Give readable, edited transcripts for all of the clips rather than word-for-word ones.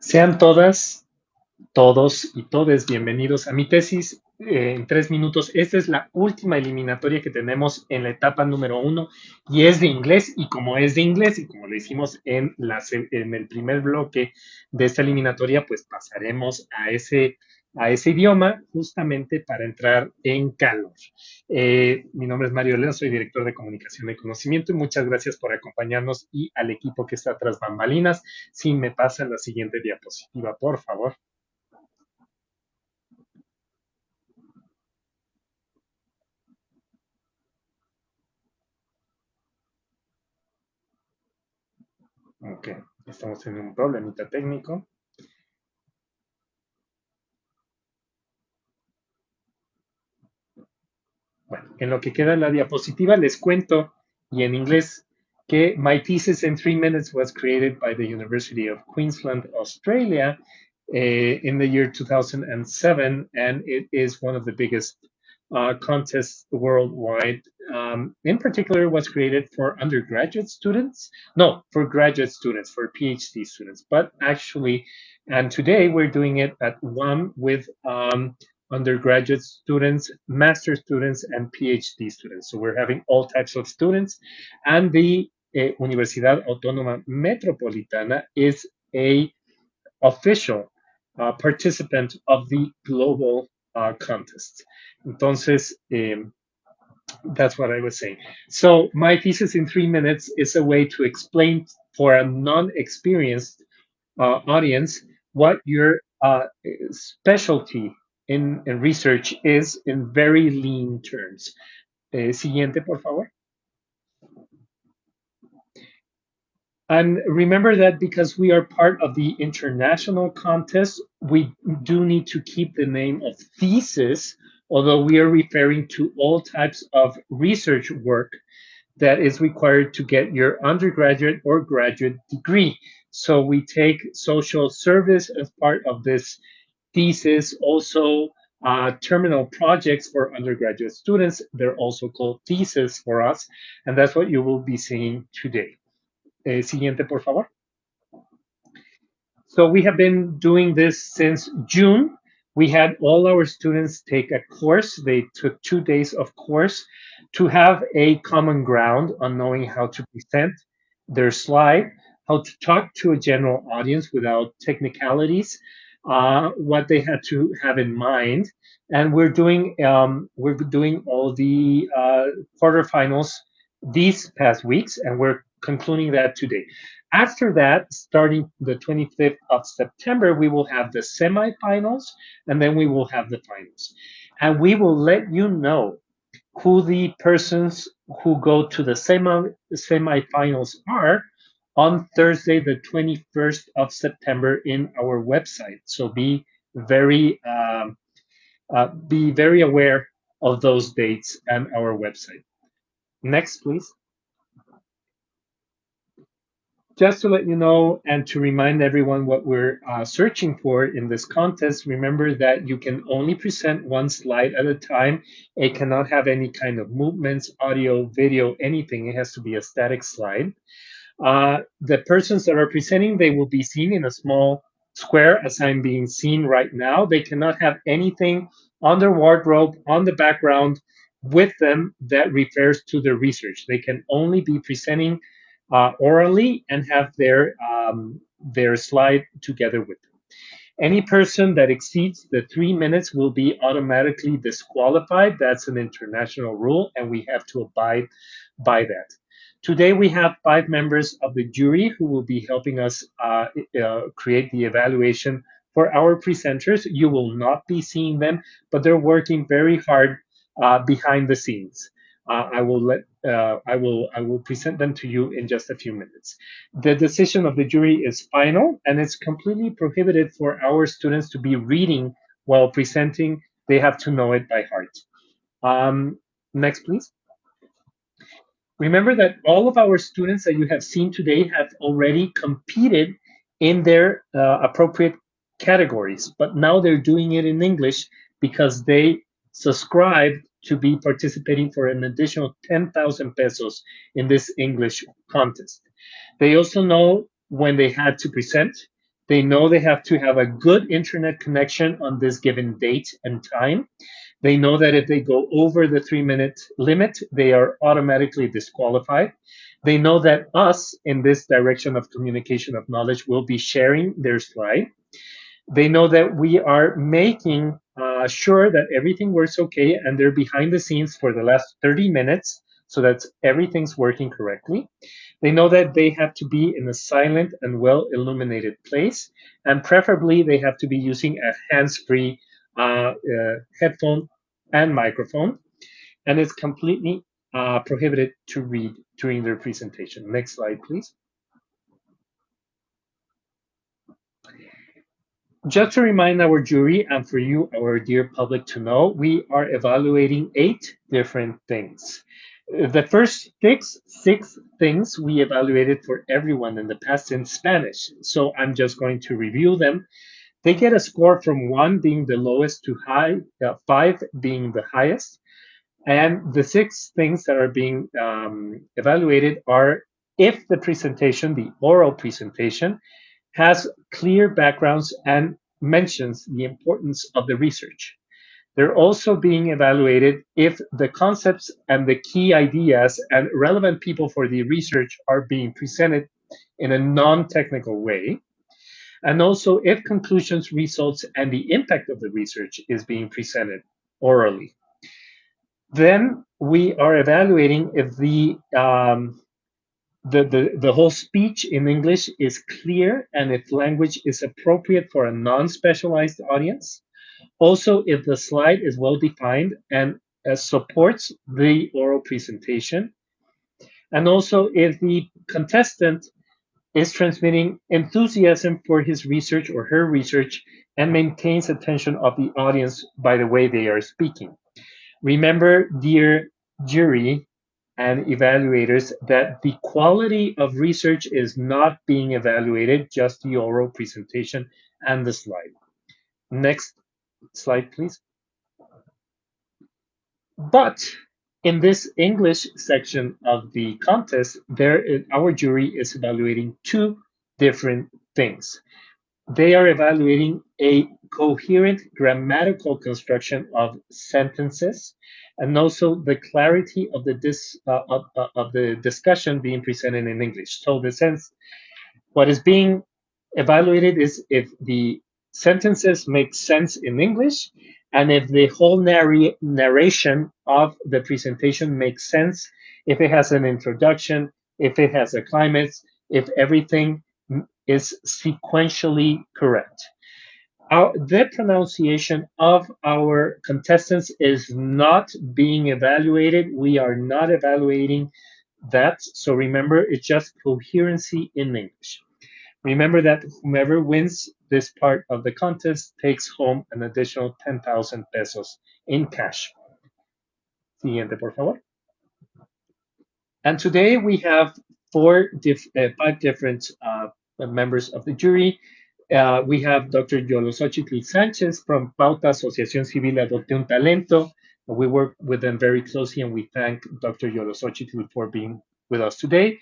Sean todas, todos y todes bienvenidos a mi tesis en 3 minutos. Esta es la última eliminatoria que tenemos en la etapa número 1 y es de inglés. Y como es de inglés y como lo hicimos en el primer bloque de esta eliminatoria, pues pasaremos a ese idioma justamente para entrar en calor. Mi nombre es Mario León, soy director de comunicación y conocimiento y muchas gracias por acompañarnos y al equipo que está tras bambalinas. Si me pasa la siguiente diapositiva, por favor. Ok, estamos teniendo un problemita técnico. Bueno, en lo que queda la diapositiva les cuento, y en inglés, que My Thesis in 3 Minutes was created by the University of Queensland, Australia, in the year 2007, and it is one of the biggest contests worldwide. In particular, was created for undergraduate students. No, for graduate students, for PhD students. But actually, and today we're doing it at one with undergraduate students, master students, and PhD students. So we're having all types of students. And the Universidad Autónoma Metropolitana is a official participant of the global contest. Entonces, that's what I was saying. So my thesis in 3 minutes is a way to explain for a non-experienced audience what your specialty in research is in very lean terms. Siguiente, por favor. And remember that because we are part of the international contest, we do need to keep the name of thesis, although we are referring to all types of research work that is required to get your undergraduate or graduate degree. So we take social service as part of this thesis, also terminal projects for undergraduate students. They're also called thesis for us, and that's what you will be seeing today. Siguiente, por favor. So we have been doing this since June. We had all our students take a course. They took 2 days of course to have a common ground on knowing how to present their slide, how to talk to a general audience without technicalities, what they had to have in mind. And we're doing all the quarterfinals these past weeks, and we're concluding that today. After that, starting the 25th of September, we will have the semifinals and then we will have the finals. And we will let you know who the persons who go to the semifinals are on Thursday, the 21st of September in our website. So be very aware of those dates and our website. Next, please. Just to let you know and to remind everyone what we're searching for in this contest, remember that you can only present one slide at a time. It cannot have any kind of movements, audio, video, anything. It has to be a static slide. The persons that are presenting, they will be seen in a small square as I'm being seen right now. They cannot have anything on their wardrobe, on the background with them that refers to their research. They can only be presenting orally and have their slide together with them. Any person that exceeds the 3 minutes will be automatically disqualified. That's an international rule, and we have to abide by that. Today, we have 5 members of the jury who will be helping us create the evaluation for our presenters. You will not be seeing them, but they're working very hard behind the scenes. I will present them to you in just a few minutes. The decision of the jury is final, and it's completely prohibited for our students to be reading while presenting. They have to know it by heart. Next, please. Remember that all of our students that you have seen today have already competed in their appropriate categories, but now they're doing it in English because they subscribed to be participating for an additional 10,000 pesos in this English contest. They also know when they had to present. They know they have to have a good internet connection on this given date and time. They know that if they go over the 3 minute limit, they are automatically disqualified. They know that us in this direction of communication of knowledge will be sharing their slide. They know that we are making sure that everything works okay, and they're behind the scenes for the last 30 minutes so that everything's working correctly. They know that they have to be in a silent and well illuminated place, and preferably they have to be using a hands free headphone and microphone, and it's completely prohibited to read during their presentation. Next slide, please. Just to remind our jury and for you, our dear public, to know, we are evaluating 8 different things. The first six things we evaluated for everyone in the past in Spanish. So I'm just going to review them. They get a score from 1 being the lowest to 5 being the highest. And the 6 things that are being evaluated are if the presentation, the oral presentation, has clear backgrounds and mentions the importance of the research. They're also being evaluated if the concepts and the key ideas and relevant people for the research are being presented in a non-technical way, and also if conclusions, results, and the impact of the research is being presented orally. Then we are evaluating if the whole speech in English is clear and if language is appropriate for a non-specialized audience. Also, if the slide is well defined and supports the oral presentation. And also if the contestant is transmitting enthusiasm for his research or her research and maintains attention of the audience by the way they are speaking. Remember, dear jury and evaluators, that the quality of research is not being evaluated, just the oral presentation and the slide. Next slide, please. But in this English section of the contest, our jury is evaluating 2 different things. They are evaluating a coherent grammatical construction of sentences and also the clarity of the discussion being presented in English. So what is being evaluated is if the sentences make sense in English and if the whole narration of the presentation makes sense, if it has an introduction, if it has a climax, if everything is sequentially correct. The pronunciation of our contestants is not being evaluated. We are not evaluating that. So remember, it's just coherency in English. Remember that whomever wins this part of the contest takes home an additional 10,000 pesos in cash. Siguiente, por favor. And today we have 5 different members of the jury. We have Dr. Yolosochitl Sanchez from Pauta Asociación Civil Adopte un Talento. We work with them very closely, and we thank Dr. Yolosochitl for being with us today.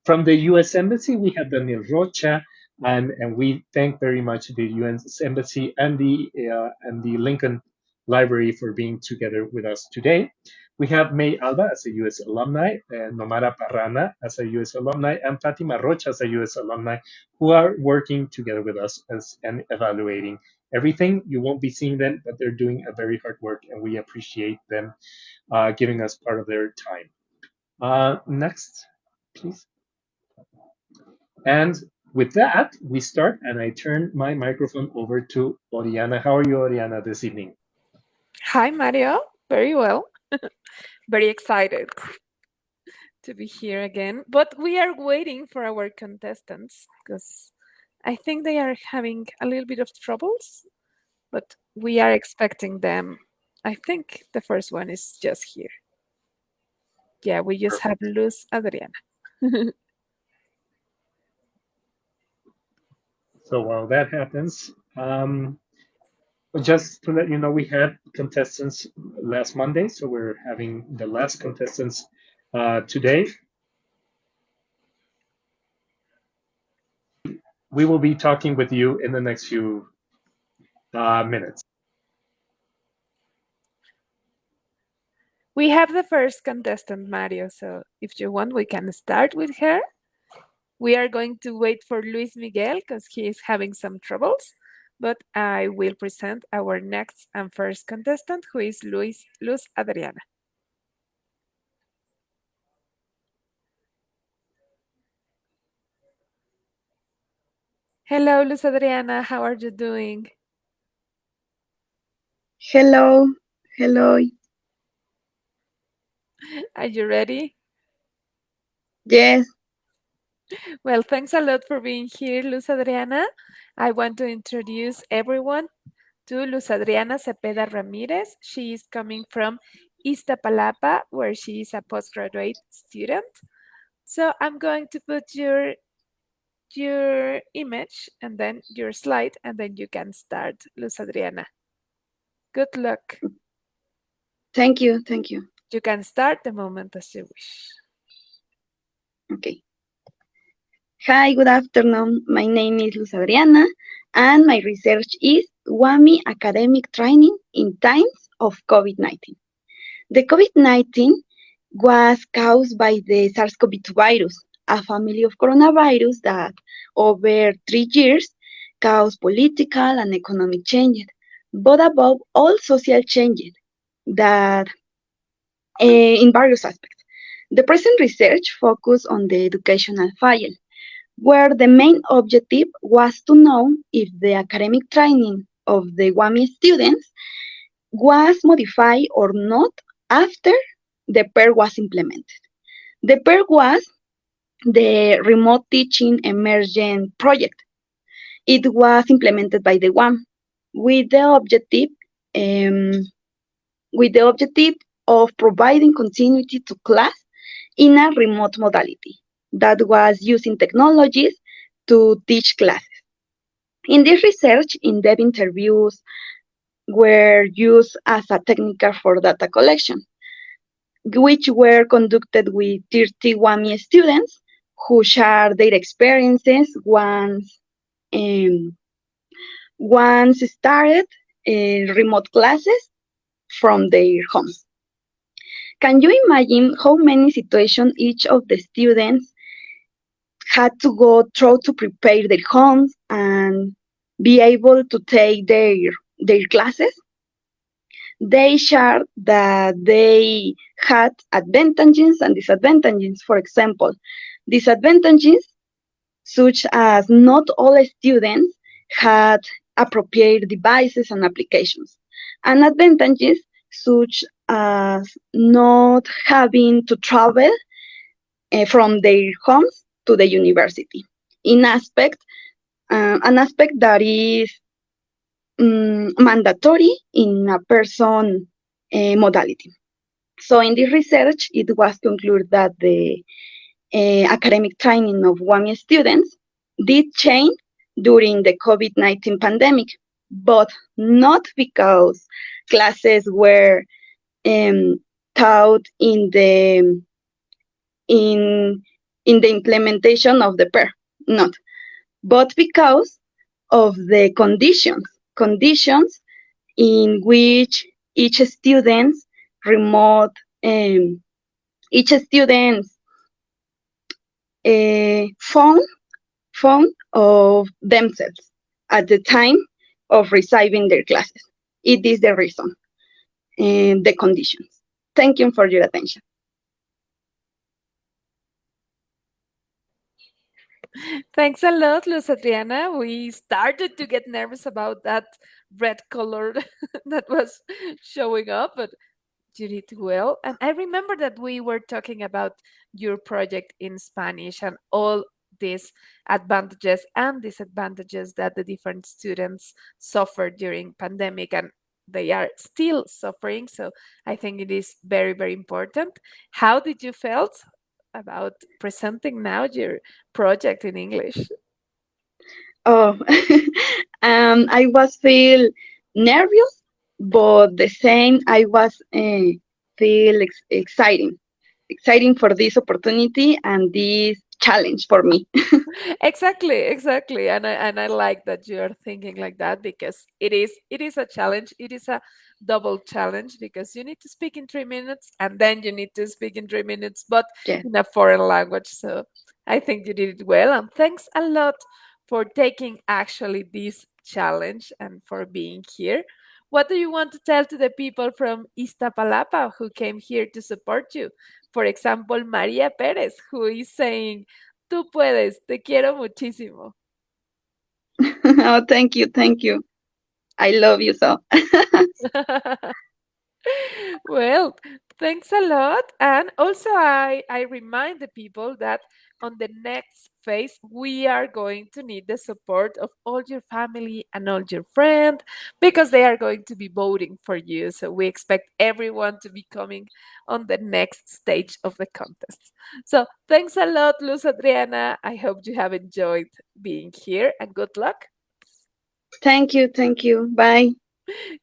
From the U.S. Embassy, we have Daniel Rocha, and we thank very much the U.S. Embassy and the Lincoln Library for being together with us today. We have May Alba as a U.S. alumni, Nomara Parrana as a U.S. alumni, and Fatima Rocha as a U.S. alumni, who are working together with us and evaluating everything. You won't be seeing them, but they're doing a very hard work, and we appreciate them giving us part of their time. Next, please. And with that, we start, and I turn my microphone over to Oriana. How are you, Oriana, this evening? Hi, Mario. Very well. Very excited to be here again. But we are waiting for our contestants because I think they are having a little bit of troubles, but we are expecting them. I think the first one is just here. Yeah, we just have Luz Adriana. So while that happens, just to let you know, we had contestants last Monday, so we're having the last contestants today. we will be talking with you in the next few minutes. We have the first contestant, Mario, so if you want, we can start with her. We are going to wait for Luis Miguel because he is having some troubles, but I will present our next and first contestant, who is Luz Adriana. Hello, Luz Adriana, how are you doing? Hello, hello. Are you ready? Yes, Well, thanks a lot for being here, Luz Adriana. I want to introduce everyone to Luz Adriana Cepeda Ramirez. She is coming from Iztapalapa, where she is a postgraduate student. So I'm going to put your image and then your slide, and then you can start, Luz Adriana. Good luck. thank you, thank you. You can start the moment as you wish. Okay. Hi, good afternoon. My name is Luz Adriana, and my research is WAMI academic training in times of COVID-19. The COVID-19 was caused by the SARS-CoV-2 virus, a family of coronavirus that over 3 years caused political and economic changes, but above all social changes that in various aspects. The present research focused on the educational file, where the main objective was to know if the academic training of the WAMI students was modified or not after the PER was implemented. The PER was the Remote Teaching Emergent Project. It was implemented by the WAM with the objective um, with the objective of providing continuity to class in a remote modality that was using technologies to teach classes. In this research, in-depth interviews were used as a technique for data collection, which were conducted with 30 WAMI students who shared their experiences um, once started remote classes from their homes. Can you imagine how many situations each of the students had to go through to prepare their homes and be able to take their classes? They shared that they had advantages and disadvantages. For example, disadvantages such as not all students had appropriate devices and applications, and advantages such as not having to travel from their homes to the university. In an aspect that is mandatory in a person modality. So in this research, it was concluded that the academic training of WAMI students did change during the COVID-19 pandemic, but not because classes were taught in the implementation of the PER, not, but because of the conditions in which each student's remote each student's phone of themselves at the time of receiving their classes. It is the reason and the conditions. Thank you for your attention. Thanks a lot, Luz Adriana. We started to get nervous about that red color that was showing up, but you did well. And I remember that we were talking about your project in Spanish and all these advantages and disadvantages that the different students suffered during pandemic, and they are still suffering. So I think it is very, very important. How did you felt about presenting now your project in English? Oh, I was feel nervous, but the same I was feel exciting for this opportunity and this challenge for me. Exactly, and I like that you are thinking like that because it is a challenge. It is a double challenge because you need to speak in 3 minutes and then you need to speak in 3 minutes, but Yeah. in a foreign language. So I think you did it well, and thanks a lot for taking actually this challenge and for being here. What do you want to tell to the people from Iztapalapa who came here to support you? For example, Maria Perez, who is saying, tú puedes, te quiero muchísimo. Oh, thank you, thank you. I love you so. Well, thanks a lot. And also, I remind the people that on the next phase, we are going to need the support of all your family and all your friends because they are going to be voting for you. So we expect everyone to be coming on the next stage of the contest. So thanks a lot, Luz Adriana. I hope you have enjoyed being here and good luck. Thank you, thank you. Bye.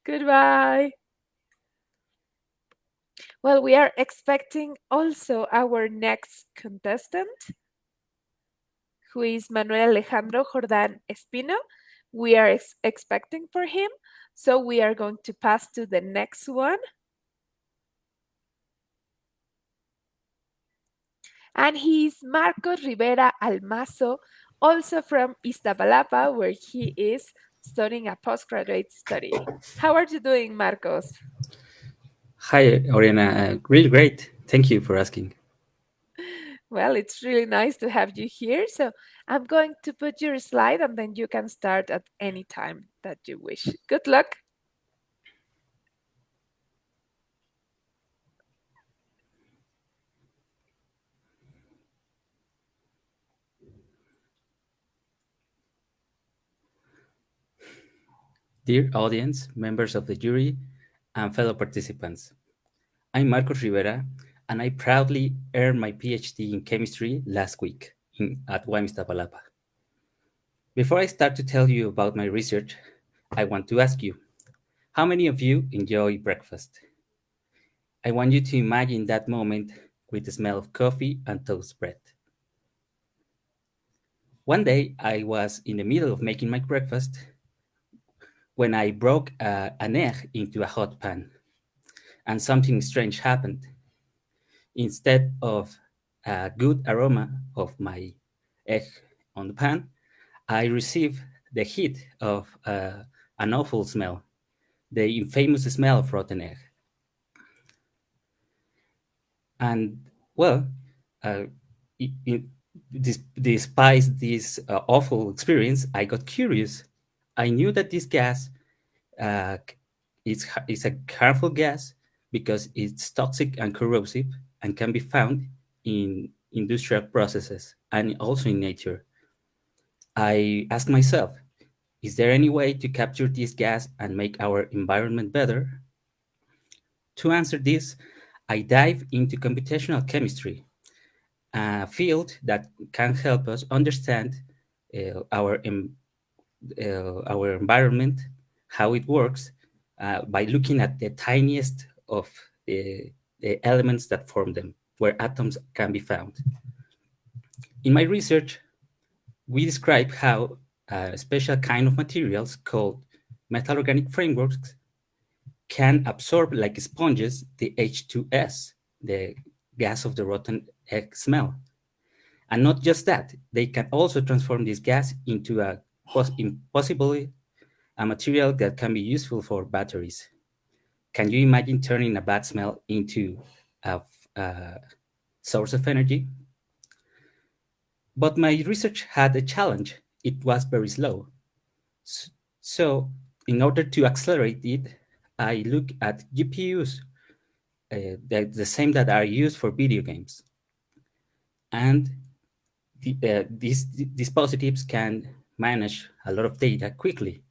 Goodbye. Well, we are expecting also our next contestant, who is Manuel Alejandro Jordan Espino. We are expecting for him. So we are going to pass to the next one. And he's Marcos Rivera Almazo, also from Iztapalapa, where he is studying a postgraduate study. How are you doing, Marcos? Hi, Oriana. Really great. Thank you for asking. Well, it's really nice to have you here. So I'm going to put your slide and then you can start at any time that you wish. Good luck. Dear audience, members of the jury, and fellow participants, I'm Marcos Rivera, and I proudly earned my PhD in chemistry last week at UAM Iztapalapa. Before I start to tell you about my research, I want to ask you, how many of you enjoy breakfast? I want you to imagine that moment with the smell of coffee and toast bread. One day, I was in the middle of making my breakfast when I broke an egg into a hot pan, and something strange happened. Instead of a good aroma of my egg on the pan, I received the heat of an awful smell, the infamous smell of rotten egg. And well, uh, despite this awful experience, I got curious. I knew that this gas uh, is a harmful gas because it's toxic and corrosive and can be found in industrial processes and also in nature. I asked myself, is there any way to capture this gas and make our environment better? To answer this, I dive into computational chemistry, a field that can help us understand uh, our em- our environment, how it works, by looking at the tiniest of the elements that form them, where atoms can be found. In my research, we describe how a special kind of materials called metal organic frameworks can absorb like sponges the H2S, the gas of the rotten egg smell. And not just that, they can also transform this gas into possibly a material that can be useful for batteries. Can you imagine turning a bad smell into a source of energy? But my research had a challenge. It was very slow. So, in order to accelerate it, I look at GPUs, the same that are used for video games. And these dispositives can manage a lot of data quickly.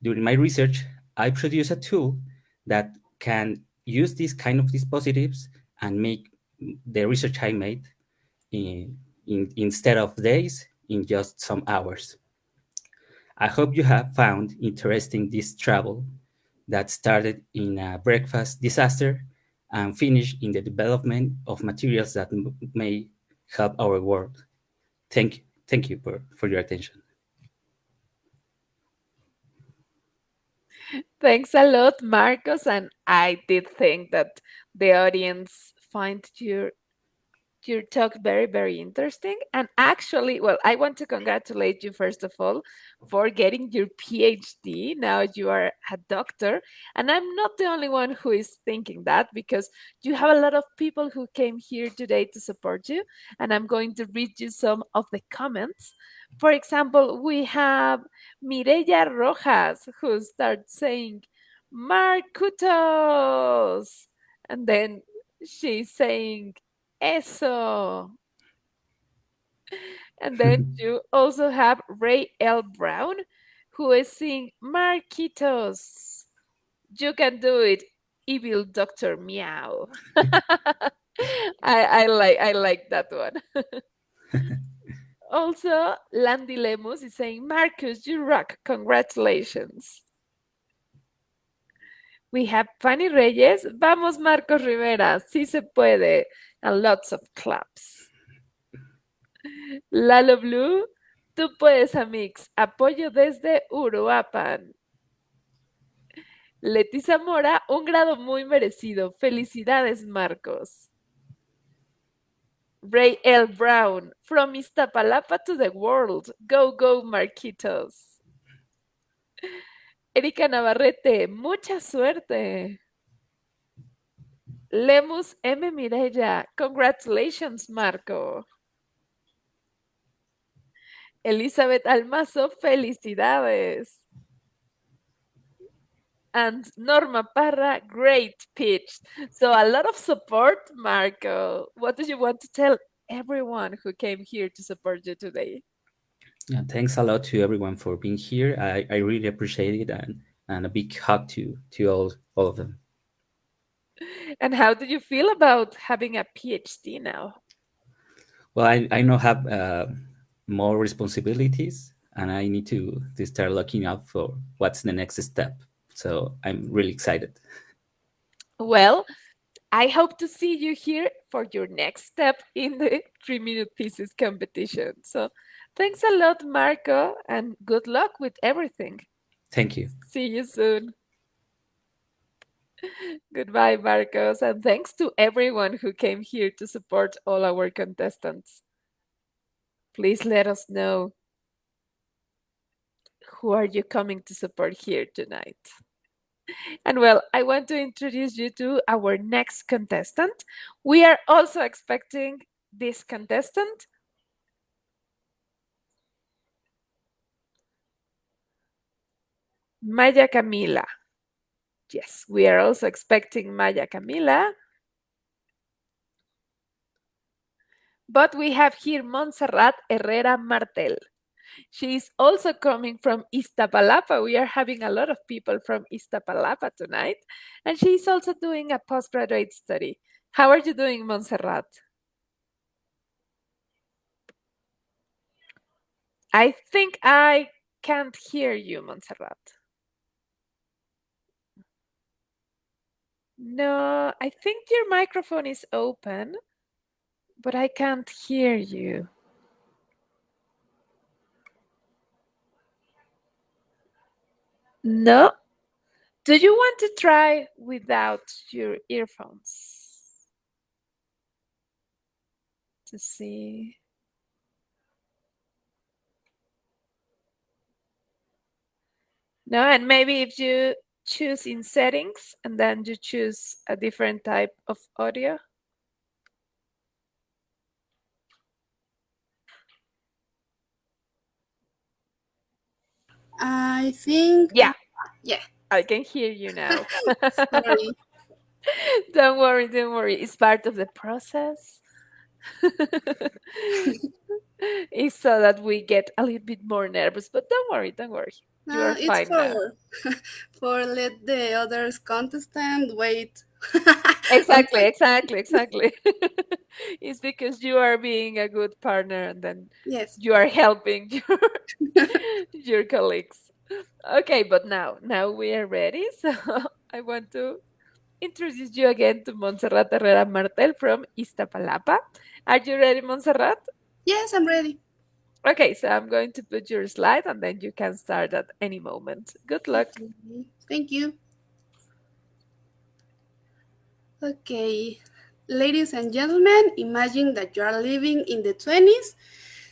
During my research, I produced a tool that can use these kind of dispositives and make the research I made instead of days, in just some hours. I hope you have found interesting this travel that started in a breakfast disaster and finished in the development of materials that may help our world Thank you for your attention. Thanks a lot, Marcos. And I did think that the audience find your talk very, very interesting. And actually, well, I want to congratulate you, first of all, for getting your PhD. Now you are a doctor. And I'm not the only one who is thinking that, because you have a lot of people who came here today to support you. And I'm going to read you some of the comments. For example, we have Mireya Rojas, who starts saying, Marcutos. And then she's saying, Eso. And then you also have Ray L. Brown, who is saying, Marquitos, you can do it, evil Dr. Meow. I like that one. Also, Landy Lemus is saying, Marcus, you rock. Congratulations. We have Fanny Reyes. Vamos, Marcos Rivera. Sí se puede. And lots of claps. Lalo Blue, tú puedes, Amix. Apoyo desde Uruapan. Leti Zamora, un grado muy merecido. Felicidades, Marcos. Ray L. Brown, from Iztapalapa to the world. Go, go, Marquitos. Erika Navarrete, mucha suerte. Lemus M. Mireya, congratulations, Marco. Elizabeth Almazo, felicidades. And Norma Parra, great pitch. So a lot of support, Marco. What do you want to tell everyone who came here to support you today? Yeah, thanks a lot to everyone for being here. I really appreciate it, and a big hug to all of them. And how do you feel about having a PhD now? Well, I now have more responsibilities, and I need to start looking out for what's the next step. So I'm really excited. Well, I hope to see you here for your next step in the 3-minute thesis competition. So thanks a lot, Marco, and good luck with everything. Thank you. See you soon. Goodbye, Marcos, and thanks to everyone who came here to support all our contestants. Please let us know, who are you coming to support here tonight? And well, I want to introduce you to our next contestant. We are also expecting this contestant. Maya Camila. Yes, we are also expecting Maya Camila. But we have here Montserrat Herrera Martel. She is also coming from Iztapalapa. We are having a lot of people from Iztapalapa tonight. And she is also doing a postgraduate study. How are you doing, Montserrat? I think I can't hear you, Montserrat. No, I think your microphone is open, but I can't hear you. No? Do you want to try without your earphones? To see. No, and maybe if you choose in settings and then you choose a different type of audio. I think. Yeah. Yeah. I can hear you now. Sorry. Don't worry, don't worry. It's part of the process. It's so that we get a little bit more nervous, but don't worry, don't worry. You are It's fine now. for let the others contestant wait. Exactly, exactly, exactly. It's because you are being a good partner and then Yes. you are helping your colleagues. Okay, but now we are ready. So I want to introduce you again to Montserrat Herrera Martel from Iztapalapa. Are you ready, Montserrat? Yes, I'm ready. Okay, so I'm going to put your slide and then you can start at any moment. Good luck. Okay, thank you. Okay, ladies and gentlemen, imagine that you are living in the 20s,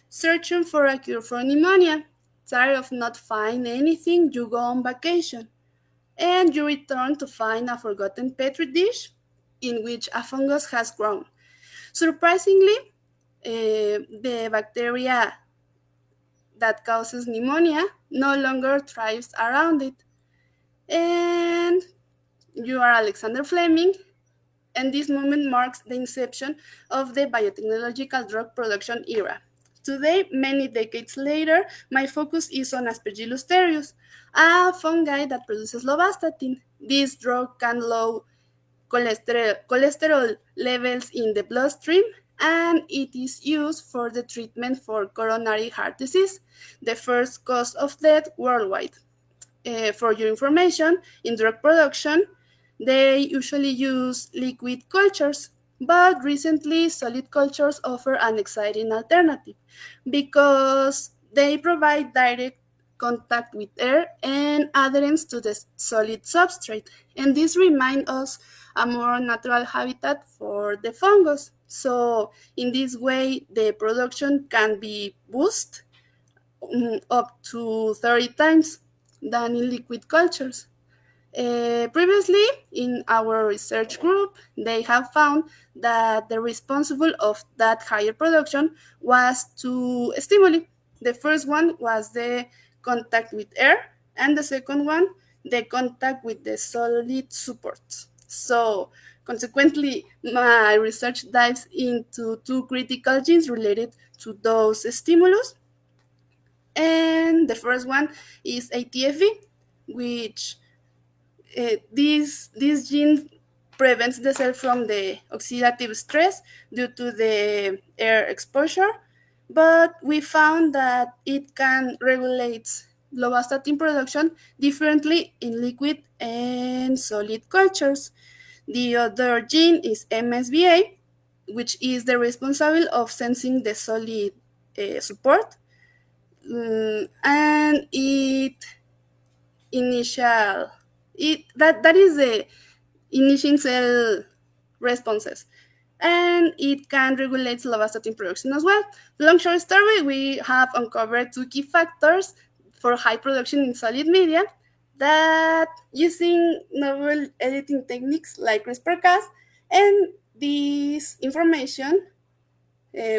searching for a cure for pneumonia. Tired of not finding anything, you go on vacation, and you return to find a forgotten petri dish in which a fungus has grown. Surprisingly, the bacteria that causes pneumonia no longer thrives around it. And you are Alexander Fleming, and this moment marks the inception of the biotechnological drug production era. Today, many decades later, my focus is on Aspergillus terreus, a fungi that produces lovastatin. This drug can lower cholesterol levels in the bloodstream, and it is used for the treatment for coronary heart disease, the first cause of death worldwide. For your information, in drug production, they usually use liquid cultures, but recently solid cultures offer an exciting alternative because they provide direct contact with air and adherence to the solid substrate. And this reminds us a more natural habitat for the fungus. So in this way, the production can be boosted up to 30 times than in liquid cultures. Previously, in our research group, they have found that the responsible of that higher production was two stimuli. The first one was the contact with air, and the second one, the contact with the solid support. So, consequently, my research dives into two critical genes related to those stimulus, and the first one is ATFE, which this gene prevents the cell from the oxidative stress due to the air exposure, but we found that it can regulate lovastatin production differently in liquid and solid cultures. The other gene is MSBA, which is the responsible of sensing the solid support. And initial that is the initial cell responses, and it can regulate lovastatin production as well. Long short story, we have uncovered two key factors for high production in solid media that using novel editing techniques like CRISPR-Cas, and this information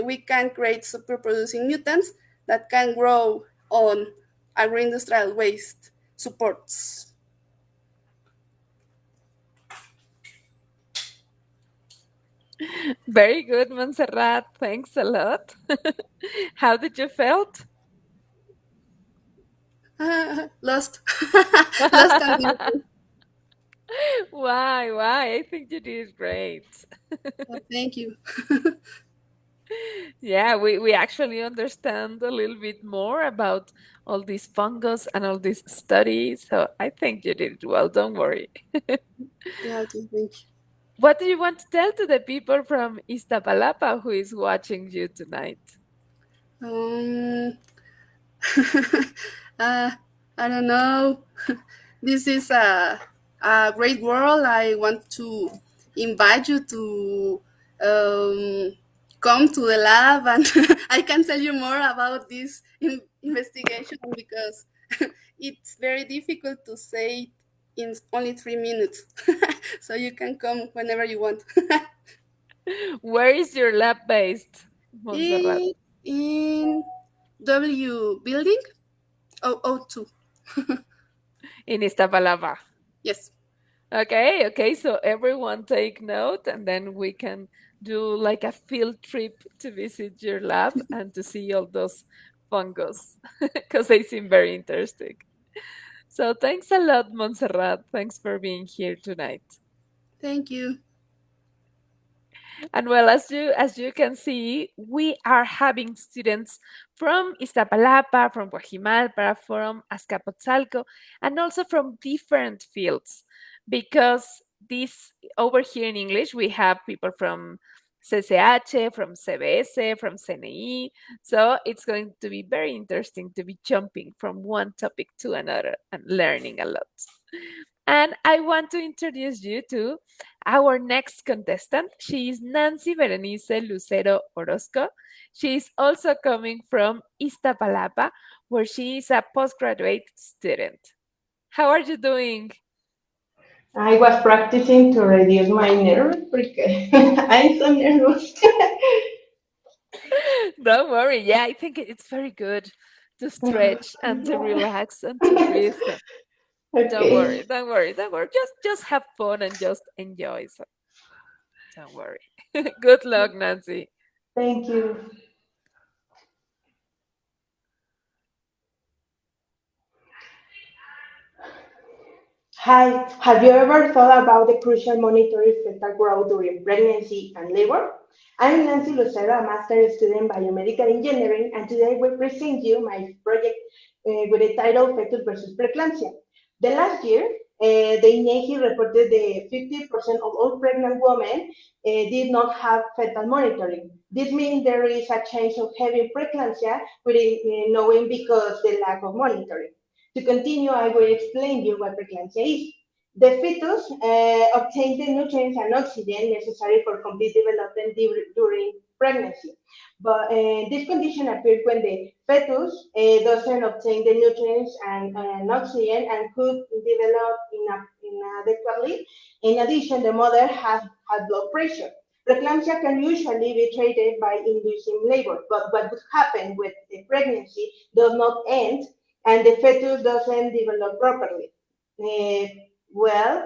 we can create super-producing mutants that can grow on agro-industrial waste supports. Very good, Montserrat. Thanks a lot. How did you felt? Lost. Lost and beautiful. Why? I think you did great. Thank you. Yeah, we actually understand a little bit more about all these fungus and all these studies. So I think you did well. Don't worry. Yeah, okay, thank you. What do you want to tell to the people from Iztapalapa who is watching you tonight? Um, uh, I don't know. This is a great world. I want to invite you to come to the lab, and I can tell you more about this investigation because it's very difficult to say in only 3 minutes. So you can come whenever you want. Where is your lab based, Montserrat? In W building 002. In Iztapalapa. Yes. Okay, so everyone take note and then we can do like a field trip to visit your lab and to see all those fungus because they seem very interesting. So thanks a lot, Montserrat. Thanks for being here tonight. Thank you. And well, as you can see, we are having students from Iztapalapa, from Guajimalpa, from Azcapotzalco, and also from different fields. Because this over here in English, we have people from CCH, from CBS, from CNI. So it's going to be very interesting to be jumping from one topic to another and learning a lot. And I want to introduce you to our next contestant. She is Nancy Berenice Lucero Orozco. She is also coming from Iztapalapa, where she is a postgraduate student. How are you doing? I was practicing to reduce my nerves because I'm so nervous. Don't worry. Yeah, I think it's very good to stretch and to relax and to breathe. So don't worry, Okay, don't worry, don't worry. Just have fun and just enjoy. So don't worry. Good luck, Nancy. thank you. Hi, have you ever thought about the crucial monitoring fetal growth during pregnancy and labor? I'm Nancy Lucero, a master student in biomedical engineering, and today we present you my project with the title Fetus versus Preeclampsia. The last year, the INEGI reported that 50% of all pregnant women did not have fetal monitoring. This means there is a chance of having preeclampsia without knowing because the lack of monitoring. To continue, I will explain you what preeclampsia is. The fetus obtains the nutrients and oxygen necessary for complete development during pregnancy. But this condition appears when the fetus doesn't obtain the nutrients and oxygen and could develop inadequately. In addition, the mother has high blood pressure. Preeclampsia can usually be treated by inducing labor, but what would happen when the pregnancy does not end and the fetus doesn't develop properly? Uh,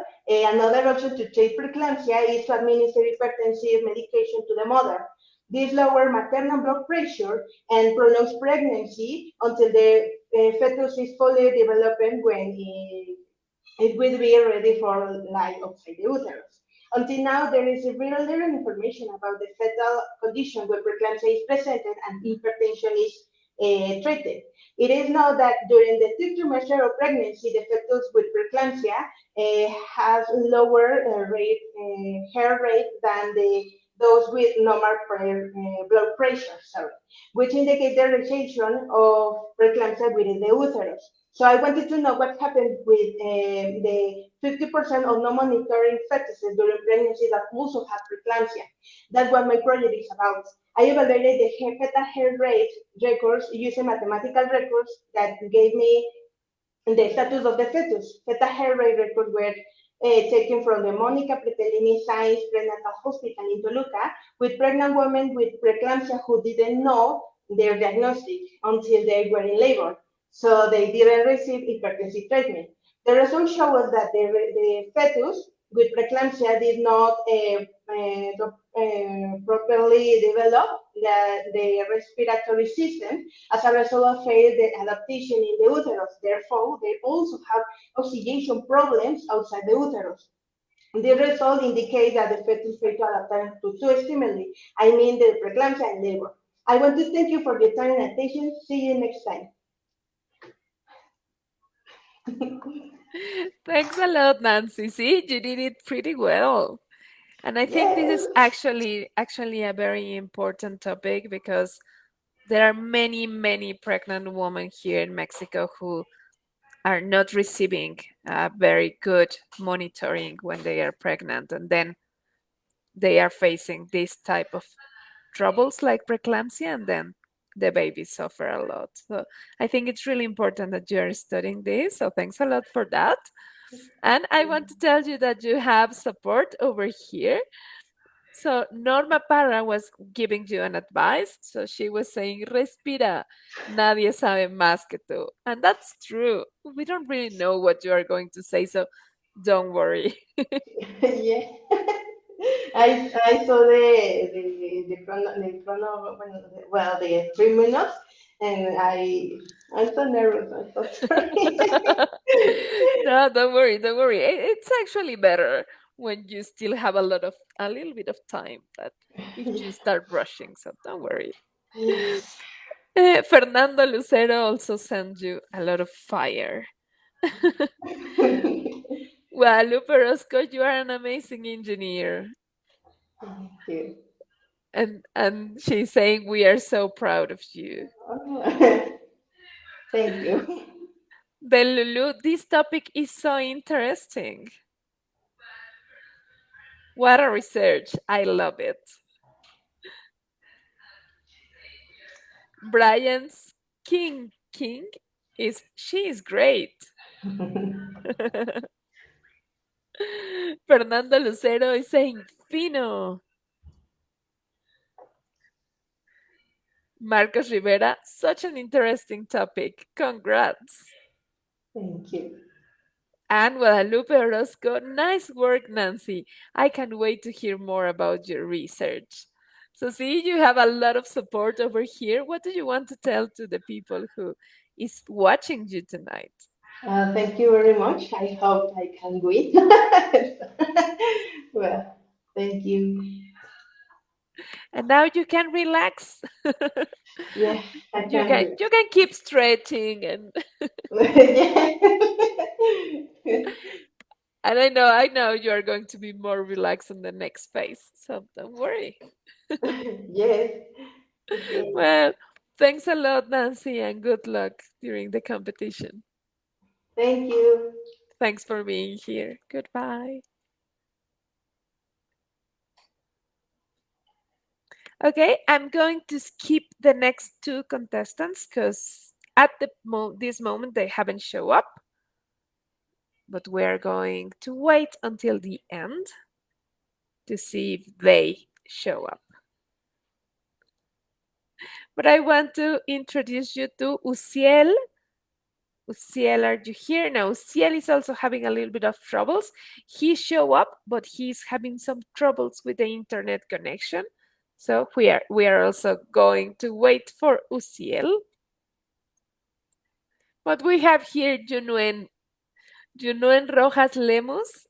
another option to treat preeclampsia is to administer hypertensive medication to the mother. This lowers maternal blood pressure and prolongs pregnancy until the fetus is fully developed when it will be ready for life outside the uterus. Until now, there is very little information about the fetal condition where preeclampsia is presented and hypertension is treated. It is known that during the third trimester of pregnancy, the fetus with preeclampsia has lower hair rate than those with normal blood pressure, sorry, which indicates the rejection of preeclampsia within the uterus. So I wanted to know what happened with the 50% of non-monitoring fetuses during pregnancy that also have preeclampsia. That's what my project is about. I evaluated the fetal hair rate records using mathematical records that gave me the status of the fetus. Fetal hair rate records were taken from the Monica Pretellini Science Prenatal Hospital in Toluca with pregnant women with preeclampsia who didn't know their diagnostic until they were in labor. So they didn't receive hypertensive treatment. The results show us that the fetus with preeclampsia did not properly develop the respiratory system as a result of failed adaptation in the uterus. Therefore, they also have oxygenation problems outside the uterus. The result indicates that the fetus failed to adapt to two stimuli, I mean the preeclampsia and labor. I want to thank you for your time and attention. See you next time. Thanks a lot, Nancy. See, you did it pretty well. And I think this is Yes. actually a very important topic because there are many pregnant women here in Mexico who are not receiving very good monitoring when they are pregnant, and then they are facing this type of troubles like preeclampsia, and then the babies suffer a lot. So I think it's really important that you're studying this. So thanks a lot for that. And I want to tell you that you have support over here. So Norma Parra was giving you an advice. So she was saying, respira, nadie sabe más que tú. And that's true. We don't really know what you are going to say, so don't worry. Yeah. I saw well the 3 minutes and I'm so nervous. I'm so sorry. No, don't worry, don't worry. It's actually better when you still have a little bit of time that if you start rushing, so don't worry. Yes. Fernando Lucero also sends you a lot of fire. Guadalupe Orozco, you are an amazing engineer. Thank you. And she's saying we are so proud of you. Thank you. Then Lulu, this topic is so interesting. What a research. I love it. Brian's King is she is great. Fernando Lucero is saying fino. Marcos Rivera, such an interesting topic. Congrats. Thank you. And Guadalupe Orozco, nice work, Nancy. I can't wait to hear more about your research. So see, you have a lot of support over here. What do you want to tell to the people who is watching you tonight? Thank you very much. I hope I can win. Well, thank you. And now you can relax. Yeah, I you can can do you can keep stretching and it. and I know you are going to be more relaxed in the next phase. So don't worry. Yes. Okay. Well, thanks a lot, Nancy, and good luck during the competition. Thank you. Thanks for being here. Goodbye. Okay, I'm going to skip the next two contestants because at this moment they haven't show up. But we're going to wait until the end to see if they show up. But I want to introduce you to Uciel. Uciel, are you here? Now, Uciel is also having a little bit of troubles. He show up, but he's having some troubles with the internet connection. So we are also going to wait for Uciel. But we have here Junuen Rojas Lemus.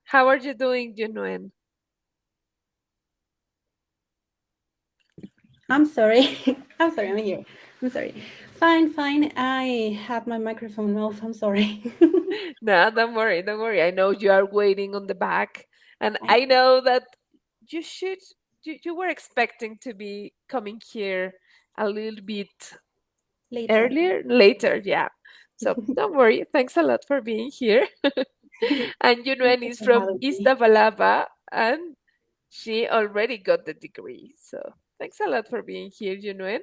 How are you doing, Junuen? I'm sorry. I'm sorry, I'm here. I'm sorry. Fine. I had my microphone off. I'm sorry. No, don't worry. I know you are waiting on the back. And I know that you were expecting to be coming here a little bit later, yeah. So don't worry. Thanks a lot for being here. And Yunuen is from Iztapalapa, and she already got the degree. So thanks a lot for being here, Yunuen.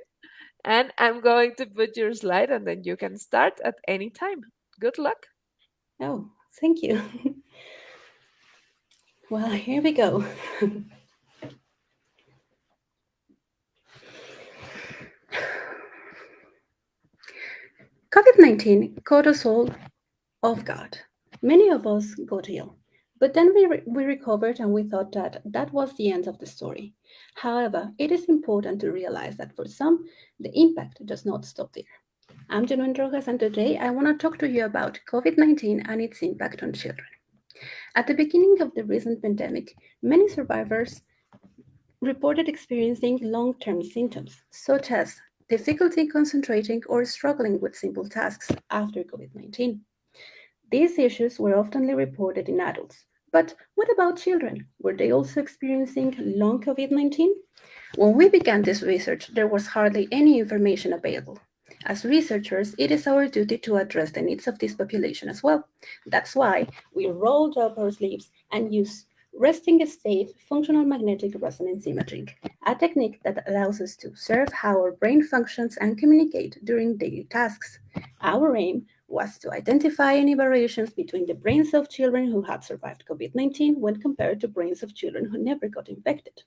And I'm going to put your slide, and then you can start at any time. Good luck. Oh, thank you. Well, here we go. COVID-19 caught us all off guard. Many of us got ill, but then we recovered and we thought that was the end of the story. However, it is important to realize that for some, the impact does not stop there. I'm Janine Rojas, and today I want to talk to you about COVID-19 and its impact on children. At the beginning of the recent pandemic, many survivors reported experiencing long-term symptoms, such as difficulty concentrating or struggling with simple tasks after COVID-19. These issues were often reported in adults. But what about children? Were they also experiencing long COVID-19? When we began this research, there was hardly any information available. As researchers, it is our duty to address the needs of this population as well. That's why we rolled up our sleeves and used resting state functional magnetic resonance imaging, a technique that allows us to observe how our brain functions and communicate during daily tasks. Our aim was to identify any variations between the brains of children who had survived COVID-19 when compared to brains of children who never got infected.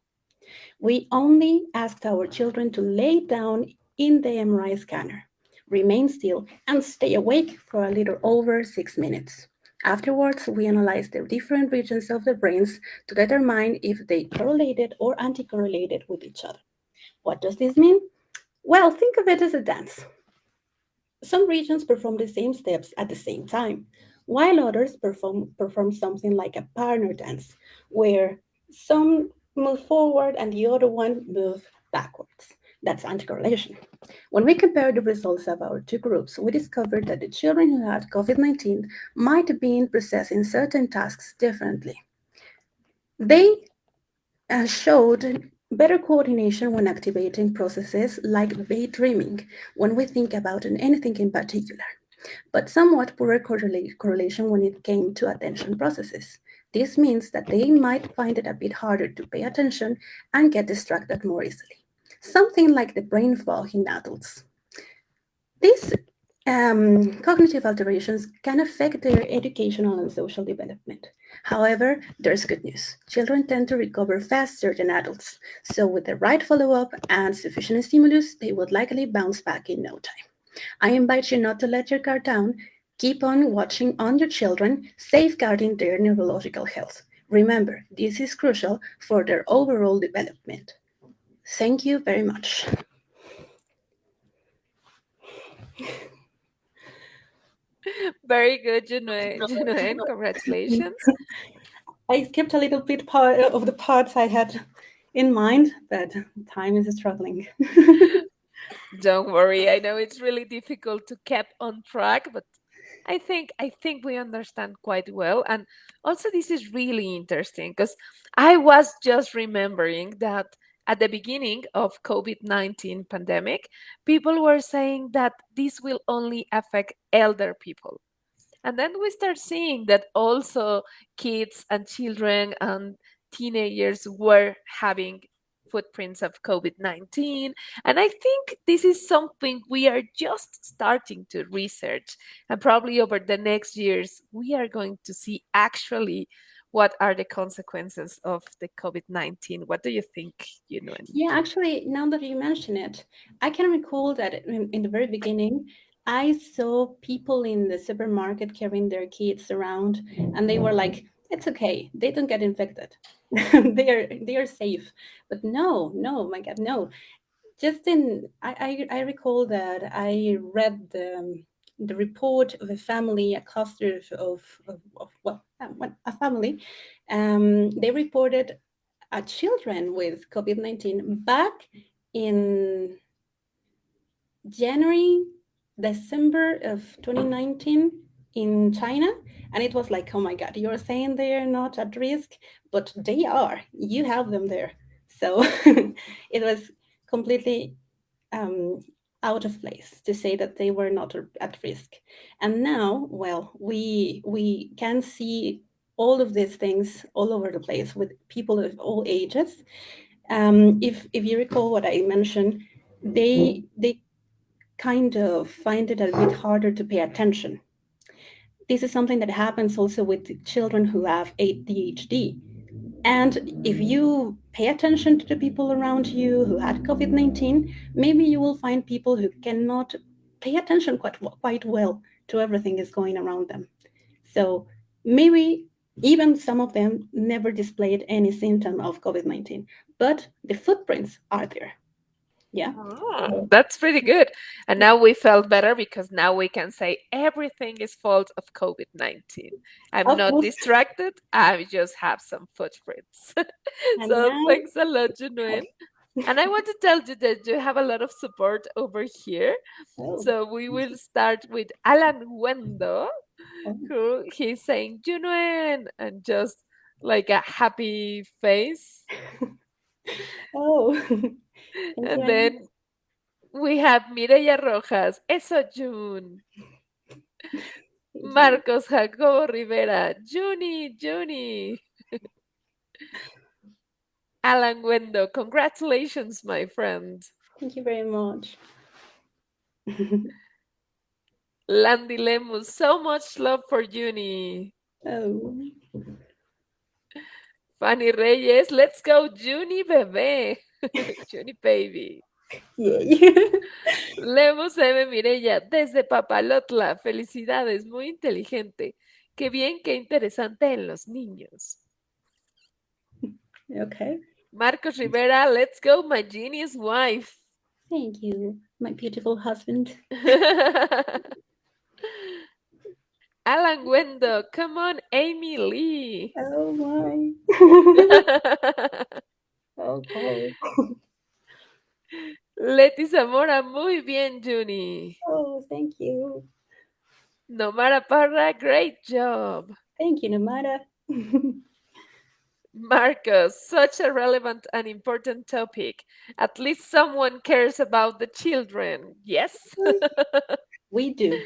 We only asked our children to lay down in the MRI scanner, remain still, and stay awake for a little over 6 minutes. Afterwards, we analyzed the different regions of the brains to determine if they correlated or anti-correlated with each other. What does this mean? Well, think of it as a dance. Some regions perform the same steps at the same time, while others perform something like a partner dance, where some move forward and the other one move backwards. That's anticorrelation. When we compared the results of our two groups, we discovered that the children who had COVID-19 might have been processing certain tasks differently. They showed Better coordination when activating processes like daydreaming when we think about anything in particular, but somewhat poorer correlation when it came to attention processes. This means that they might find it a bit harder to pay attention and get distracted more easily. Something like the brain fog in adults. These cognitive alterations can affect their educational and social development. However, there's good news. Children tend to recover faster than adults, so with the right follow-up and sufficient stimulus, they would likely bounce back in no time. I invite you not to let your guard down. Keep on watching on your children, safeguarding their neurological health. Remember, this is crucial for their overall development. Thank you very much. Very good, Junuen. Congratulations. I skipped a little bit part of the parts I had in mind, but time is struggling. Don't worry. I know it's really difficult to keep on track, but I think we understand quite well. And also this is really interesting because I was just remembering that at the beginning of COVID-19 pandemic, people were saying that this will only affect elder people. And then we start seeing that also kids and children and teenagers were having footprints of COVID 19. And I think this is something we are just starting to research. And probably over the next years, we are going to see actually what are the consequences of the COVID 19. What do you think, Yeah, actually, now that you mention it, I can recall that in the very beginning, I saw people in the supermarket carrying their kids around, and they were like, "It's okay, they don't get infected, they are safe." But no, no, my God, no. Just in, I recall that I read the report of a family, a cluster of well, a family. They reported children with COVID-19 back in January, December of 2019 in China. And it was like, oh my God, you're saying they're not at risk, but they are. You have them there. So it was completely um, out of place to say that they were not at risk. And now, well, we can see all of these things all over the place with people of all ages. If you recall what I mentioned, they kind of find it a bit harder to pay attention. This is something that happens also with children who have ADHD. And if you pay attention to the people around you who had COVID 19, maybe you will find people who cannot pay attention quite well to everything that's going around them. So maybe even some of them never displayed any symptom of COVID 19, but the footprints are there. Yeah. Oh, that's pretty good. And now we felt better because now we can say everything is fault of COVID-19. I'm Of not course. distracted. I just have some footprints. And So now, thanks a lot, Junuen. And I want to tell you that you have a lot of support over here. oh, So we will start with Alan Wendo, oh, who he's saying Junuen and just like a happy face. oh. Thank you And very much. then we have Mireya Rojas, eso June. Thank you. Marcos Jacobo Rivera, Juni. Alan Wendo, congratulations, my friend. Thank you very much. Landy Lemus, so much love for Juni. Oh, Fanny Reyes, let's go, Juni bebé. Juni baby. yay. Lemus M. Mireya, desde Papalotla. Felicidades, muy inteligente. Qué bien, qué interesante en los niños. Okay. Marcos Rivera, let's go, my genius wife. Thank you, my beautiful husband. Alan Wendo, come on, Amy Lee. Oh my. Okay. Leti Zamora, muy bien, Juni. Oh, thank you. Nomara Parra, great job. Thank you, Namara. Marcos, such a relevant and important topic. At least someone cares about the children. Yes. We do.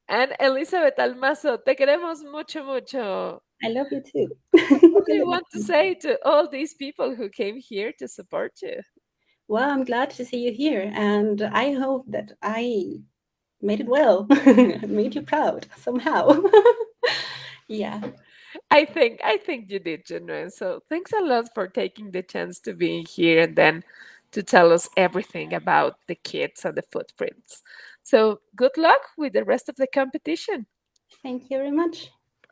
And Elizabeth Almazo, te queremos mucho, mucho. I love you too. What do you want to say to all these people who came here to support you? Well, I'm glad to see you here, and I hope that I made it well, made you proud somehow. Yeah. I think you did, Jenna. So thanks a lot for taking the chance to be here and then to tell us everything about the kids and the footprints. So good luck with the rest of the competition. Thank you very much.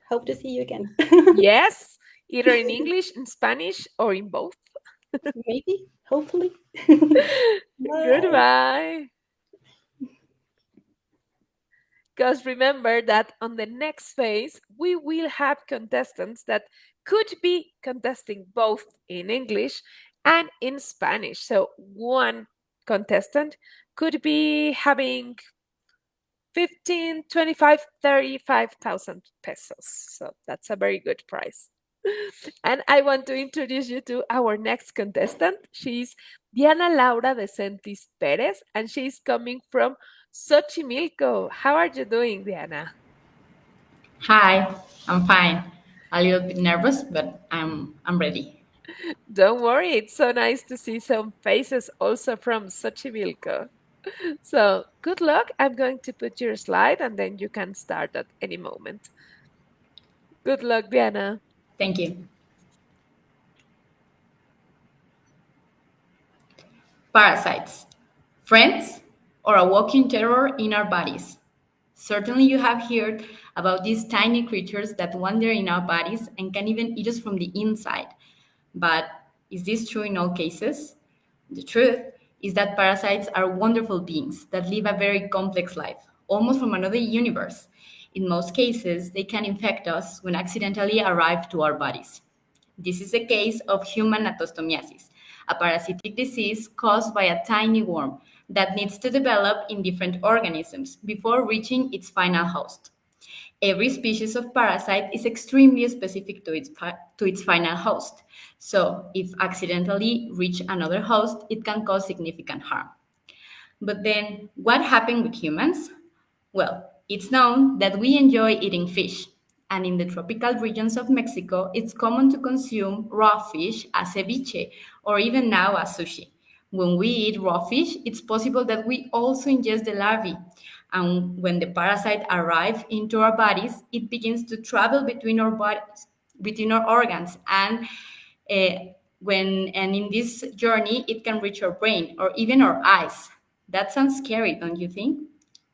Hope to see you again. Yes, either in English, in Spanish, or in both. Maybe, hopefully. Bye. Goodbye. Because remember that on the next phase, we will have contestants that could be contesting both in English and in Spanish. So one contestant could be having 15, 25, 35,000 pesos. So that's a very good price. And I want to introduce you to our next contestant. She's Diana Laura de Sentis Perez, and she's coming from Xochimilco. How are you doing, Diana? Hi, I'm fine. A little bit nervous, but I'm ready. Don't worry, it's so nice to see some faces also from Xochimilco. So good luck. I'm going to put your slide and then you can start at any moment. Good luck, Diana. Thank you. Parasites. Friends or a walking terror in our bodies. Certainly you have heard about these tiny creatures that wander in our bodies and can even eat us from the inside. But is this true in all cases? The truth is that parasites are wonderful beings that live a very complex life, almost from another universe. In most cases, they can infect us when accidentally arrive to our bodies. This is the case of human attostomiasis, a parasitic disease caused by a tiny worm that needs to develop in different organisms before reaching its final host. Every species of parasite is extremely specific to its final host. So, if accidentally reach another host, it can cause significant harm. But then, what happened with humans? Well, it's known that we enjoy eating fish, and in the tropical regions of Mexico, it's common to consume raw fish as ceviche or even now as sushi. When we eat raw fish, it's possible that we also ingest the larvae. And when the parasite arrives into our bodies, it begins to travel between our bodies, between our organs, and in this journey, it can reach our brain or even our eyes. That sounds scary, don't you think?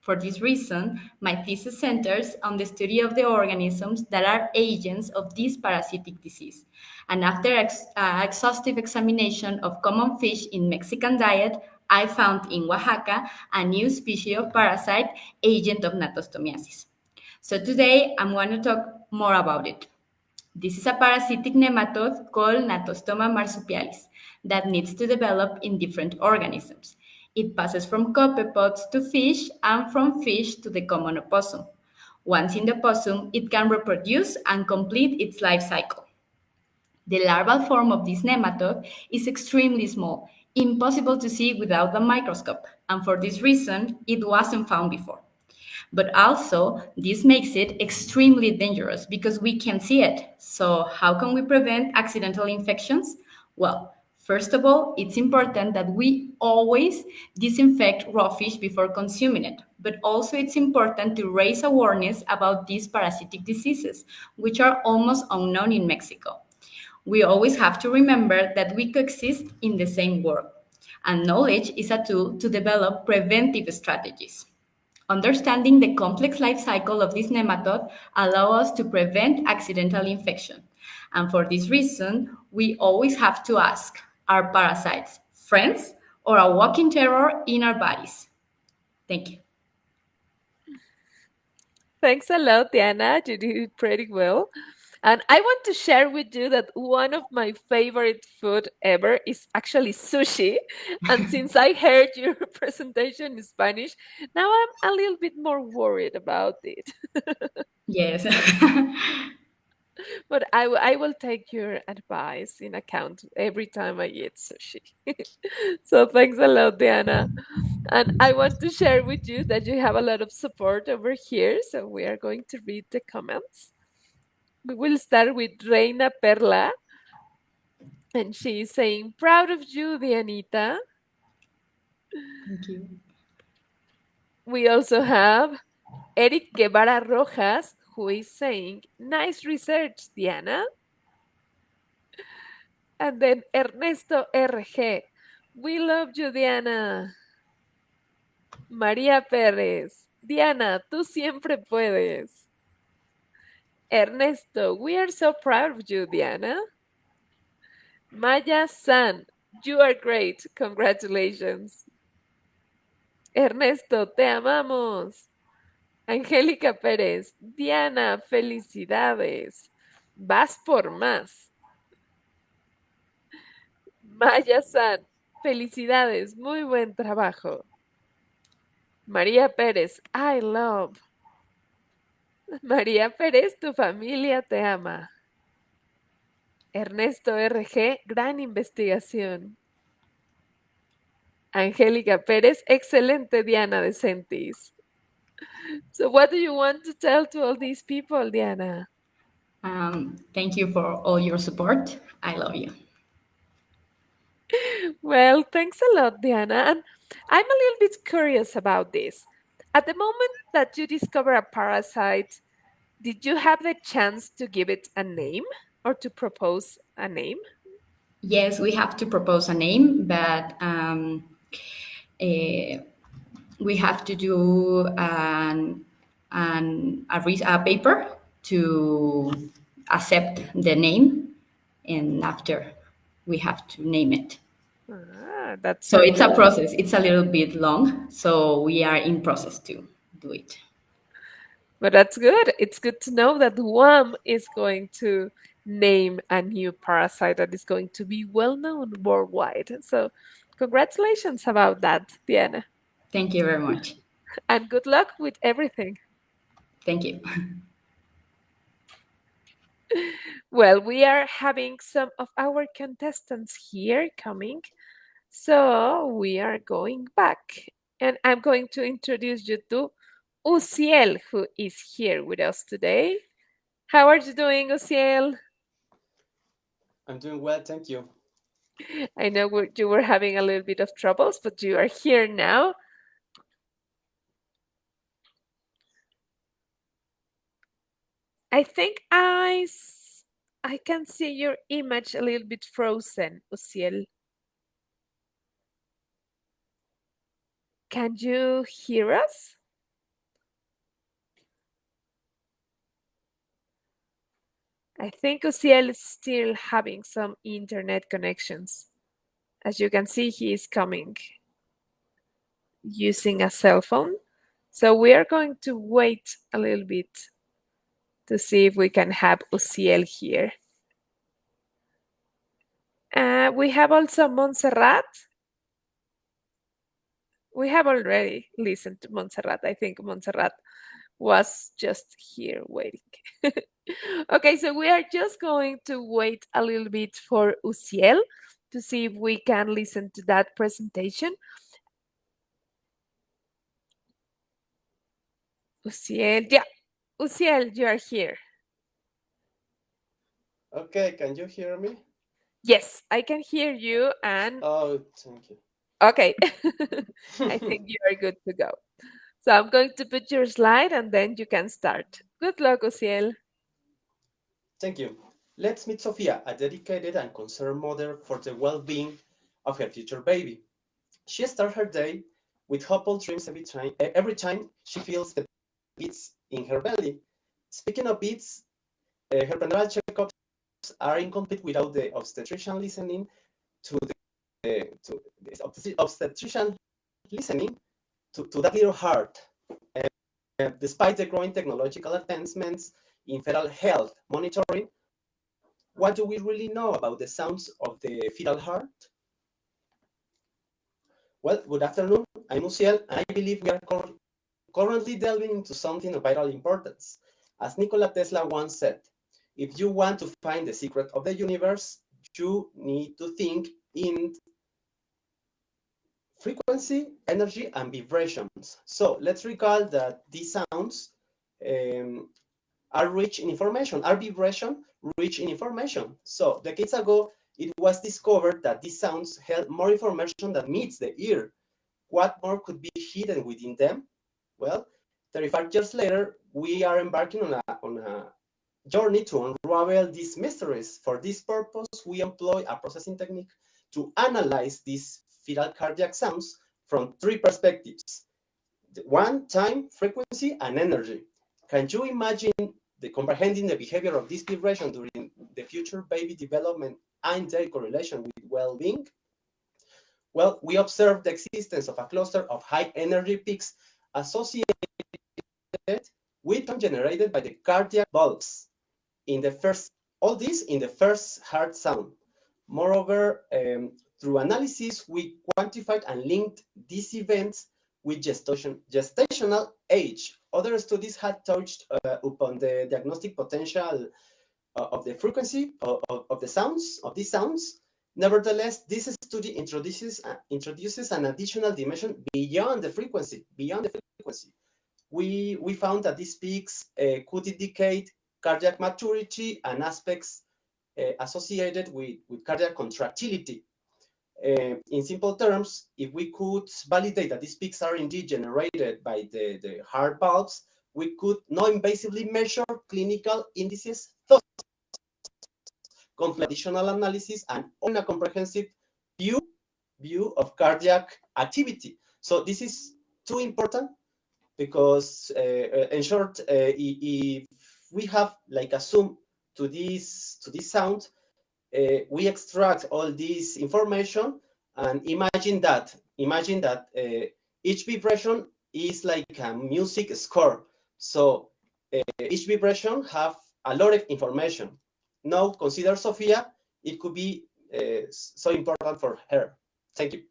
For this reason, my thesis centers on the study of the organisms that are agents of this parasitic disease. And after exhaustive examination of common fish in Mexican diet, I found in Oaxaca a new species of parasite, agent of natostomiasis. So today I'm going to talk more about it. This is a parasitic nematode called Natostoma marsupialis that needs to develop in different organisms. It passes from copepods to fish and from fish to the common opossum. Once in the possum, it can reproduce and complete its life cycle. The larval form of this nematode is extremely small, impossible to see without the microscope, and for this reason, it wasn't found before. But also, this makes it extremely dangerous because we can see it. So, how can we prevent accidental infections? Well, first of all, it's important that we always disinfect raw fish before consuming it. But also, it's important to raise awareness about these parasitic diseases, which are almost unknown in Mexico. We always have to remember that we coexist in the same world, and knowledge is a tool to develop preventive strategies. Understanding the complex life cycle of this nematode allows us to prevent accidental infection. And for this reason, we always have to ask, are parasites friends or a walking terror in our bodies? Thank you. Thanks a lot, Diana. You did it pretty well. And I want to share with you that one of my favorite food ever is actually sushi. And since I heard your presentation in Spanish, now I'm a little bit more worried about it. Yes. But I will take your advice in account every time I eat sushi. So thanks a lot, Diana. And I want to share with you that you have a lot of support over here. So we are going to read the comments. We will start with Reina Perla. And she's saying, proud of you, Dianita. Thank you. We also have Eric Guevara Rojas, who is saying, nice research, Diana. And then Ernesto RG, we love you, Diana. María Pérez, Diana, tú siempre puedes. Ernesto, we are so proud of you, Diana. Maya San, you are great. Congratulations. Ernesto, te amamos. Angélica Pérez, Diana, felicidades. Vas por más. Maya San, felicidades, muy buen trabajo. María Pérez, I love. María Pérez, tu familia te ama. Ernesto RG, gran investigación. Angélica Pérez, excelente Diana de Centis. So what do you want to tell to all these people, Diana? Thank you for all your support. I love you. Well, thanks a lot, Diana. And I'm a little bit curious about this. At the moment that you discover a parasite, did you have the chance to give it a name or to propose a name? Yes, we have to propose a name, but we have to do a paper to accept the name, and after we have to name it. That's So very it's a good. process. It's a little bit long, so we are in process to do it. But that's good. It's good to know that WAM is going to name a new parasite that is going to be well known worldwide. So, congratulations about that, Diana. Thank you very much. And good luck with everything. Thank you. Well, we are having some of our contestants here coming. So, we are going back. And I'm going to introduce you to Uciel, who is here with us today. How are you doing, Uciel? I'm doing well, thank you. I know you were having a little bit of troubles, but you are here now. I think I can see your image a little bit frozen, Uciel. Can you hear us? I think Uciel is still having some internet connections. As you can see, he is coming using a cell phone. So we are going to wait a little bit to see if we can have Uciel here. We have also Montserrat. We have already listened to Montserrat. I think Montserrat was just here waiting. Okay, so we are just going to wait a little bit for Uciel to see if we can listen to that presentation. Uciel, yeah, Uciel, you are here. Okay, can you hear me? Yes, I can hear you and... Oh, thank you. Okay, I think you are good to go. So I'm going to put your slide and then you can start. Good luck, Uciel. Thank you. Let's meet Sofia, a dedicated and concerned mother for the well-being of her future baby. She starts her day with hopeful dreams every time she feels the beats in her belly. Speaking of beats, her prenatal checkups are incomplete without the obstetrician listening to that little heart. Despite the growing technological advancements in fetal health monitoring, what do we really know about the sounds of the fetal heart? Well, good afternoon. I'm Uciel, and I believe we are currently delving into something of vital importance. As Nikola Tesla once said, if you want to find the secret of the universe, you need to think in frequency, energy, and vibrations. So let's recall that these sounds are rich in information, are vibration rich in information. So decades ago, it was discovered that these sounds held more information than meets the ear. What more could be hidden within them? Well, 35 years later, we are embarking on a journey to unravel these mysteries. For this purpose, we employ a processing technique to analyze these fetal cardiac sounds from three perspectives. One, time, frequency, and energy. Can you imagine comprehending the behavior of this vibration during the future baby development and their correlation with well-being? Well, we observed the existence of a cluster of high energy peaks associated with tone generated by the cardiac bulbs. All this in the first heart sound. Moreover, through analysis, we quantified and linked these events with gestational age. Other studies had touched upon the diagnostic potential of the frequency of these sounds. Nevertheless, this study introduces an additional dimension beyond the frequency. We found that these peaks could indicate cardiac maturity and aspects associated with cardiac contractility. In simple terms, if we could validate that these peaks are indeed generated by the heart valves, we could non-invasively measure clinical indices, thus complete additional analysis and on a comprehensive view of cardiac activity. So this is too important because, in short, if we have like a zoom to this sound, we extract all this information and imagine that each vibration is like a music score. So each vibration have a lot of information. Now consider Sophia, it could be so important for her. Thank you.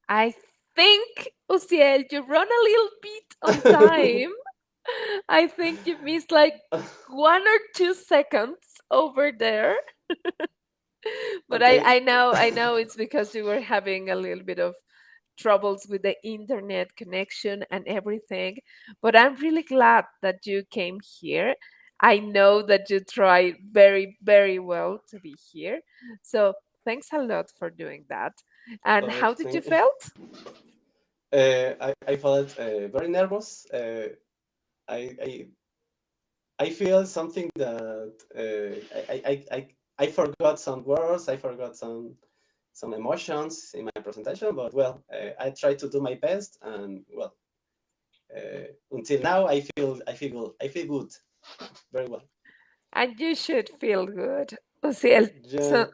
I think, Uciel, you run a little bit on time. I think you missed like 1 or 2 seconds over there. But Okay. I know it's because you were having a little bit of troubles with the internet connection and everything. But I'm really glad that you came here. I know that you tried very, very well to be here. So thanks a lot for doing that. And how did you felt? I felt very nervous. I feel something that I forgot some words. I forgot some emotions in my presentation. But well, I tried to do my best, and well, until now I feel good, very well. And you should feel good, Uciel. Yeah. So,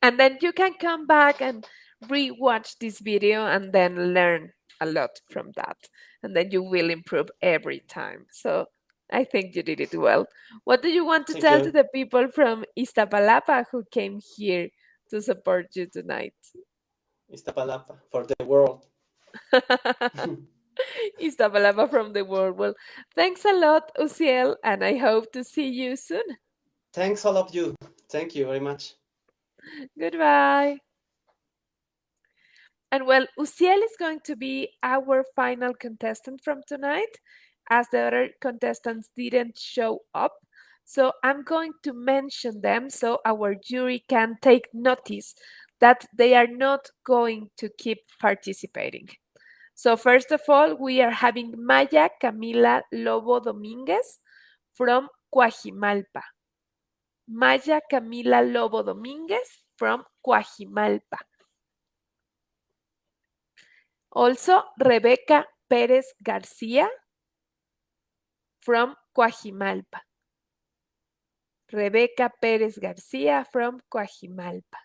and then you can come back and re-watch this video and then learn a lot from that. And then you will improve every time. So I think you did it well. What do you want to Thank tell you. to the people from Iztapalapa who came here to support you tonight? Iztapalapa for the world. Iztapalapa from the world. Well, thanks a lot, Uciel, and I hope to see you soon. Thanks all of you. Thank you very much. Goodbye. And well, Uciel is going to be our final contestant from tonight, as the other contestants didn't show up. So I'm going to mention them so our jury can take notice that they are not going to keep participating. So first of all, we are having Maya Camila Lobo Dominguez from Coajimalpa. Maya Camila Lobo Dominguez from Coajimalpa. Also, Rebecca Perez Garcia from Coajimalpa. Rebecca Perez Garcia from Coajimalpa.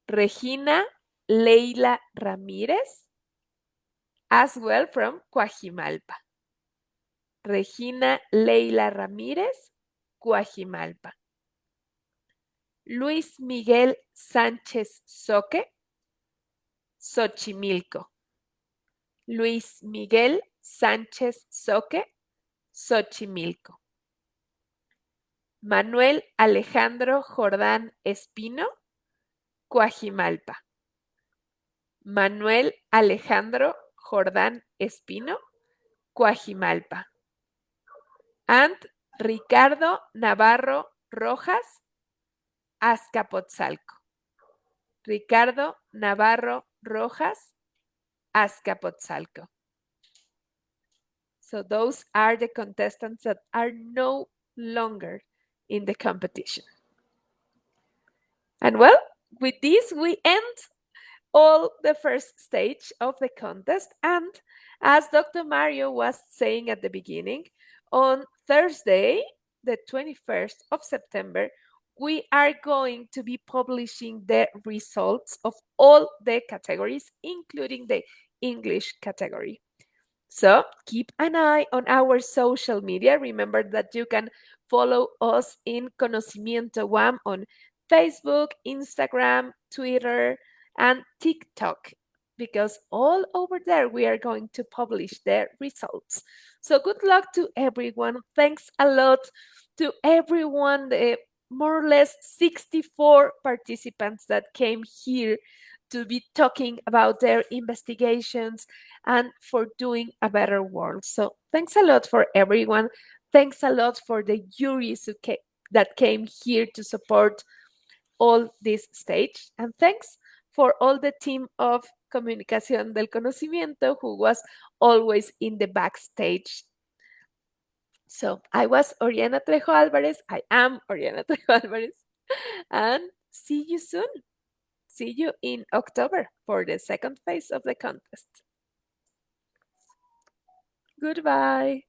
Regina Leila Ramírez, as well from Coajimalpa. Regina Leila Ramírez, Coajimalpa. Luis Miguel Sánchez Soque, Xochimilco. Luis Miguel Sánchez Soque, Xochimilco. Manuel Alejandro Jordán Espino, Coajimalpa. Manuel Alejandro Jordán Espino, Coajimalpa. And Ricardo Navarro Rojas, Azcapotzalco. Ricardo Navarro Rojas, Azcapotzalco. So those are the contestants that are no longer in the competition. And well, with this, we end all the first stage of the contest. And as Dr. Mario was saying at the beginning, on Thursday, the 21st of September, we are going to be publishing the results of all the categories, including the English category. So keep an eye on our social media. Remember that you can follow us in Conocimiento UAM on Facebook, Instagram, Twitter, and TikTok, because all over there we are going to publish the results. So good luck to everyone. Thanks a lot to everyone, the more or less 64 participants that came here to be talking about their investigations and for doing a better world. So thanks a lot for everyone. Thanks a lot for the juries that came here to support all this stage. And thanks for all the team of Comunicación del Conocimiento who was always in the backstage. So I was Oriana Trejo Alvarez. I am Oriana Trejo Alvarez. And see you soon. See you in October for the second phase of the contest. Goodbye.